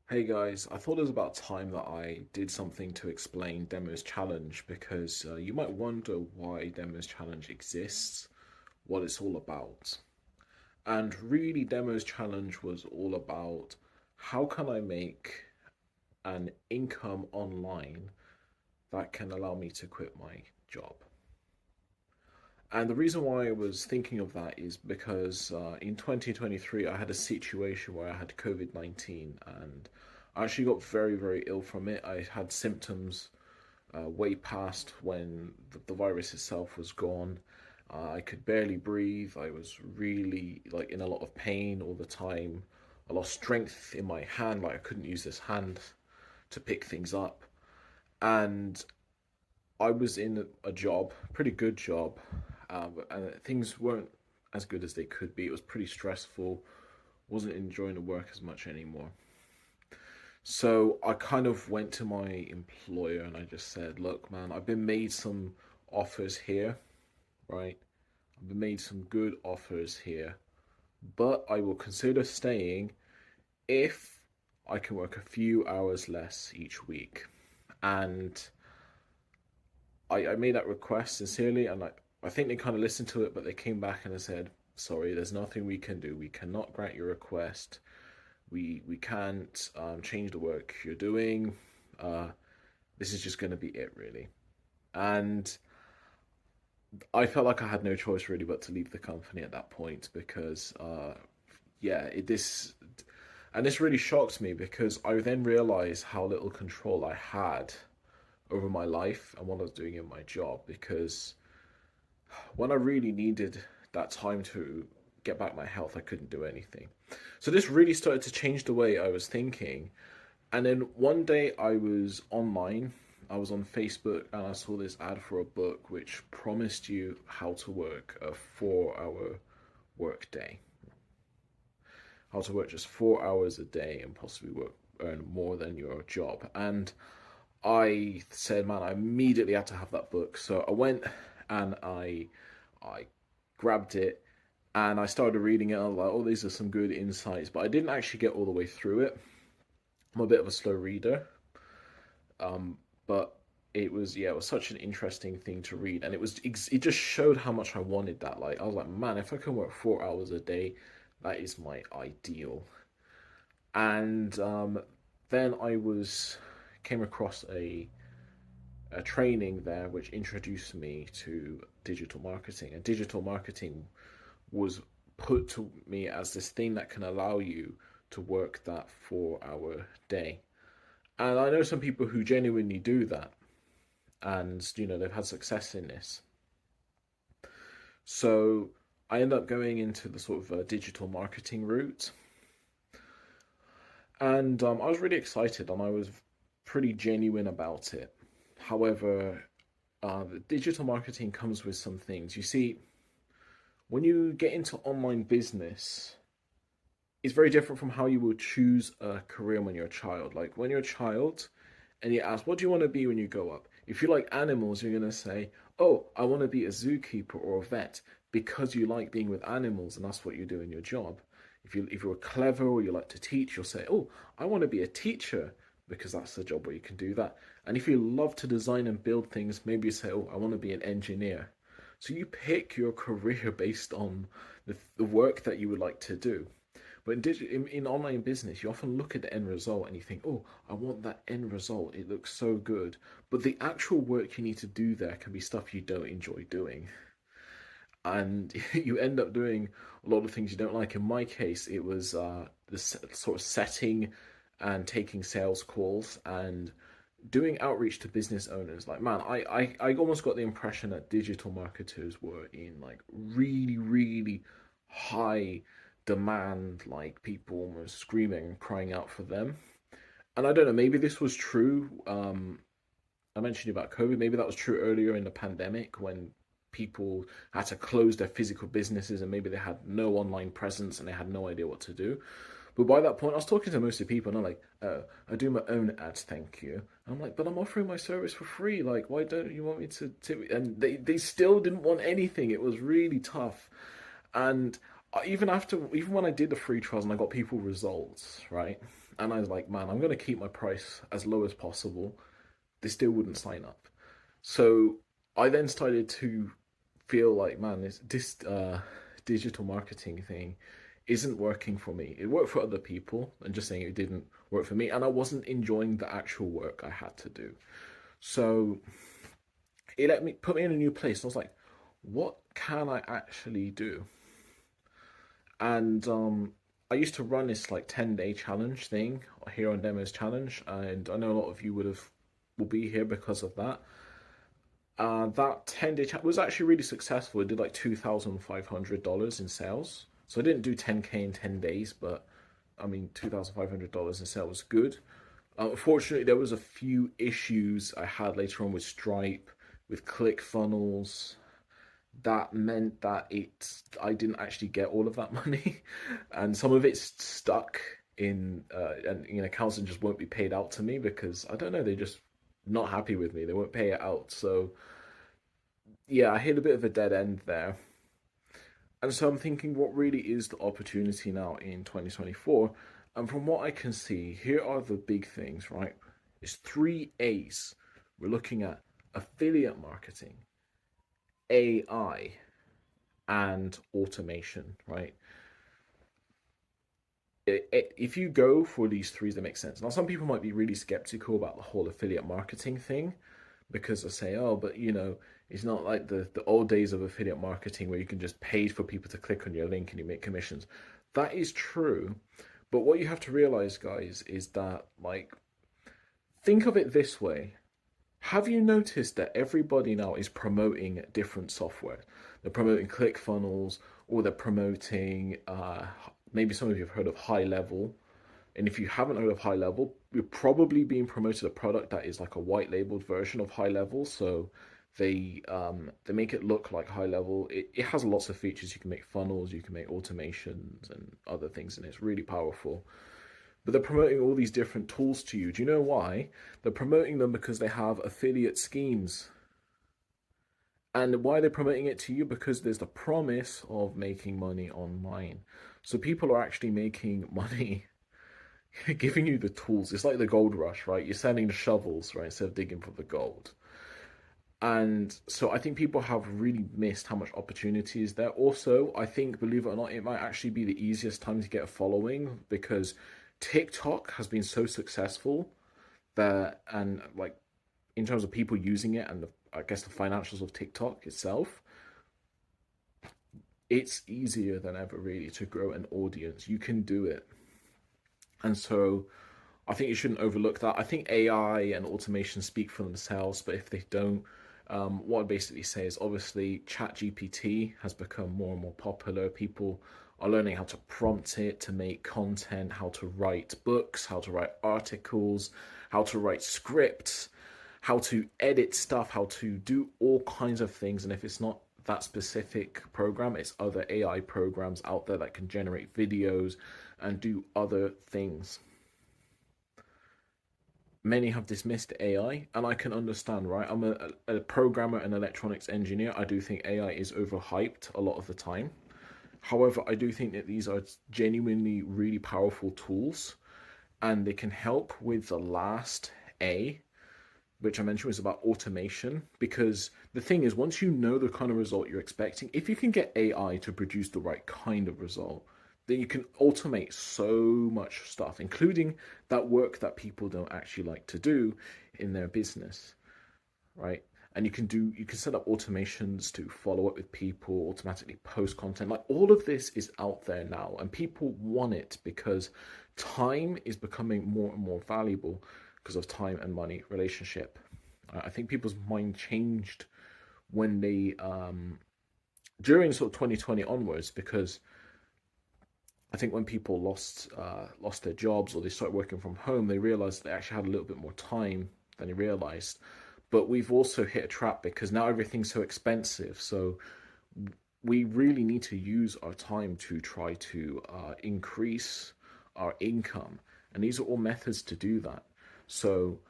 Hey guys, I thought it was about time that I did something to explain Demo's Challenge because you might wonder why Demo's Challenge exists, what it's all about. And really, Demo's Challenge was all about how can I make an income online that can allow me to quit my job. And the reason why I was thinking of that is because in 2023 I had a situation where I had COVID-19 and I actually got very, very ill from it. I had symptoms way past when the virus itself was gone. I could barely breathe. I was really like in a lot of pain all the time. I lost strength in my hand, like I couldn't use this hand to pick things up. And I was in a job, pretty good job, and things weren't as good as they could be. It was pretty stressful. Wasn't enjoying the work as much anymore. So I kind of went to my employer and I just said, "Look, man, I've been made some offers here, right? I've been made some good offers here, but I will consider staying if I can work a few hours less each week." And I made that request sincerely, and I think they kind of listened to it, but they came back and they said, "Sorry, there's nothing we can do. We cannot grant your request. We can't change the work you're doing. Uh, this is just going to be it, really." And I felt like I had no choice really but to leave the company at that point because, yeah, this really shocked me because I then realized how little control I had over my life and what I was doing in my job because when I really needed that time to get back my health, I couldn't do anything. So this really started to change the way I was thinking. And then one day I was online, I was on Facebook, and I saw this ad for a book which promised you how to work a 4 hour work day, how to work just 4 hours a day and possibly earn more than your job. And I said, man, I immediately had to have that book. So I went and I grabbed it and I started reading it. I was like, oh, these are some good insights, but I didn't actually get all the way through it. I'm a bit of a slow reader, but it was such an interesting thing to read, and it just showed how much I wanted that. Like I was like, man, if I can work 4 hours a day, that is my ideal. And then I was came across a training there which introduced me to digital marketing, and digital marketing was put to me as this thing that can allow you to work that 4 hour day. And I know some people who genuinely do that, and they've had success in this. So I end up going into the sort of digital marketing route, and I was really excited, and I was pretty genuine about it. However, the digital marketing comes with some things. You see, when you get into online business, it's very different from how you would choose a career when you're a child. Like when you're a child and you ask, what do you want to be when you grow up? If you like animals, you're going to say, oh, I want to be a zookeeper or a vet because you like being with animals and that's what you do in your job. If you're clever or you like to teach, you'll say, oh, I want to be a teacher because that's the job where you can do that. And if you love to design and build things, maybe you say, oh, I want to be an engineer. So you pick your career based on the work that you would like to do. But in online business, you often look at the end result and you think, oh, I want that end result. It looks so good. But the actual work you need to do there can be stuff you don't enjoy doing. And you end up doing a lot of things you don't like. In my case, it was the sort of setting and taking sales calls and doing outreach to business owners. Like, man, I almost got the impression that digital marketers were in like really, really high demand, like people were screaming and crying out for them. And I don't know, maybe this was true. I mentioned about COVID. Maybe that was true earlier in the pandemic when people had to close their physical businesses and maybe they had no online presence and they had no idea what to do. But by that point, I was talking to most of the people, and I'm like, I do my own ads, thank you. And I'm like, but I'm offering my service for free. Like, why don't you want me to tip? And they still didn't want anything. It was really tough. And even when I did the free trials and I got people results, right? And I was like, man, I'm going to keep my price as low as possible. They still wouldn't sign up. So I then started to feel like, man, this digital marketing thing isn't working for me. It worked for other people, and just saying it didn't work for me. And I wasn't enjoying the actual work I had to do. So it let me put me in a new place. I was like, what can I actually do? And I used to run this like 10-day challenge thing here on Demos Challenge, and I know a lot of you will be here because of that. That 10-day challenge was actually really successful. It did like $2,500 in sales. So I didn't do 10K in 10 days, but I mean $2,500 in sales was good. Unfortunately, there was a few issues I had later on with Stripe, with ClickFunnels, that meant that I didn't actually get all of that money, and some of it's stuck in and accounts and just won't be paid out to me because I don't know, they're just not happy with me. They won't pay it out. So yeah, I hit a bit of a dead end there. And so I'm thinking, what really is the opportunity now in 2024? And from what I can see, here are the big things, right? It's three A's. We're looking at affiliate marketing, AI, and automation, right? If you go for these three that make sense. Now, some people might be really skeptical about the whole affiliate marketing thing because they say, oh, but it's not like the old days of affiliate marketing where you can just pay for people to click on your link and you make commissions. That is true. But what you have to realize, guys, is that, like, think of it this way. Have you noticed that everybody now is promoting different software? They're promoting ClickFunnels, or they're promoting, maybe some of you have heard of High Level. And if you haven't heard of High Level, you're probably being promoted a product that is like a white labeled version of High Level. So they make it look like High Level. It has lots of features. You can make funnels, you can make automations and other things, and it's really powerful. But they're promoting all these different tools to you. Do you know why? They're promoting them because they have affiliate schemes. And why they're promoting it to you? Because there's the promise of making money online. So people are actually making money giving you the tools. It's like the gold rush, right? You're selling the shovels, right, instead of digging for the gold. And so I think people have really missed how much opportunity is there. Also, I think, believe it or not, it might actually be the easiest time to get a following because TikTok has been so successful that, and like in terms of people using it and I guess the financials of TikTok itself, it's easier than ever really to grow an audience. You can do it. And so I think you shouldn't overlook that. I think AI and automation speak for themselves, but if they don't, what I basically say is obviously ChatGPT has become more and more popular. People are learning how to prompt it to make content, how to write books, how to write articles, how to write scripts, how to edit stuff, how to do all kinds of things. And if it's not that specific program, it's other AI programs out there that can generate videos and do other things. Many have dismissed AI, and I can understand, right? I'm a programmer and electronics engineer. I do think AI is overhyped a lot of the time. However, I do think that these are genuinely really powerful tools, and they can help with the last A, which I mentioned was about automation. Because the thing is, once you know the kind of result you're expecting, if you can get AI to produce the right kind of result, then you can automate so much stuff, including that work that people don't actually like to do in their business, right? And you can set up automations to follow up with people, automatically post content. Like all of this is out there now, and people want it because time is becoming more and more valuable because of time and money relationship. I think people's mind changed when they during sort of 2020 onwards, because I think when people lost their jobs or they started working from home, they realized they actually had a little bit more time than they realized. But we've also hit a trap because now everything's so expensive. So we really need to use our time to try to increase our income, and these are all methods to do that. So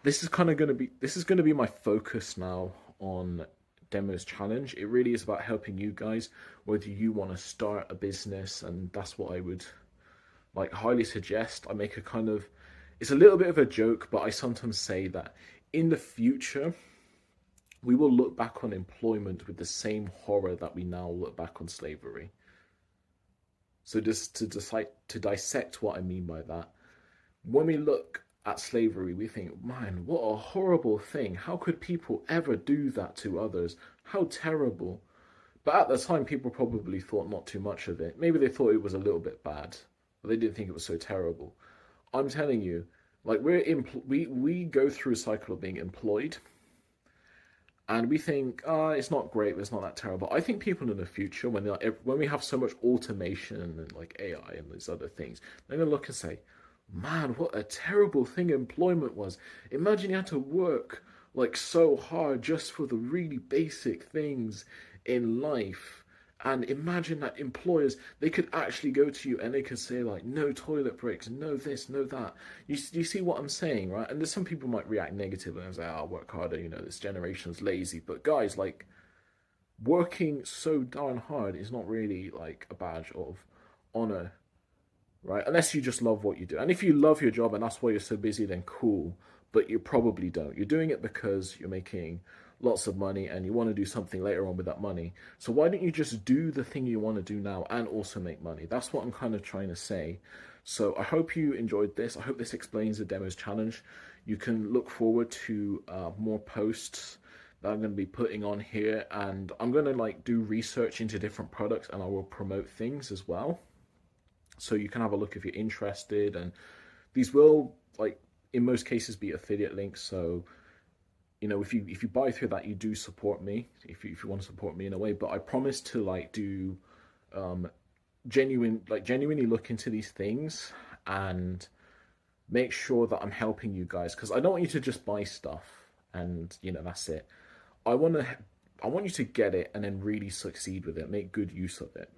this is going to be my focus now on Demos Challenge. It really is about helping you guys, whether you want to start a business, and that's what I would like highly suggest I make a kind of, it's a little bit of a joke, but I sometimes say that in the future we will look back on employment with the same horror that we now look back on slavery. So just to decide to dissect what I mean by that, when we look at slavery, we think, man, what a horrible thing. How could people ever do that to others? How terrible. But at the time, people probably thought not too much of it. Maybe they thought it was a little bit bad, but they didn't think it was so terrible. I'm telling you, like we go through a cycle of being employed, and we think, it's not great, but it's not that terrible. I think people in the future, when we have so much automation and like AI and these other things, they're gonna look and say, man, what a terrible thing employment was. Imagine you had to work like so hard just for the really basic things in life. And imagine that employers, they could actually go to you and they could say like, no toilet breaks, no this, no that. You see what I'm saying, right? And there's some people might react negatively and say, oh, work harder, this generation's lazy. But guys, like, working so darn hard is not really like a badge of honor, right? Unless you just love what you do. And if you love your job and that's why you're so busy, then cool. But you probably don't. You're doing it because you're making lots of money and you want to do something later on with that money. So why don't you just do the thing you want to do now and also make money? That's what I'm kind of trying to say. So I hope you enjoyed this. I hope this explains the demos challenge. You can look forward to more posts that I'm going to be putting on here, and I'm going to like do research into different products and I will promote things as well. So you can have a look if you're interested, and these will, like, in most cases be affiliate links. So if you buy through that, you do support me if you want to support me in a way. But I promise to like do genuinely look into these things and make sure that I'm helping you guys, because I don't want you to just buy stuff and that's it. I want you to get it and then really succeed with it, make good use of it.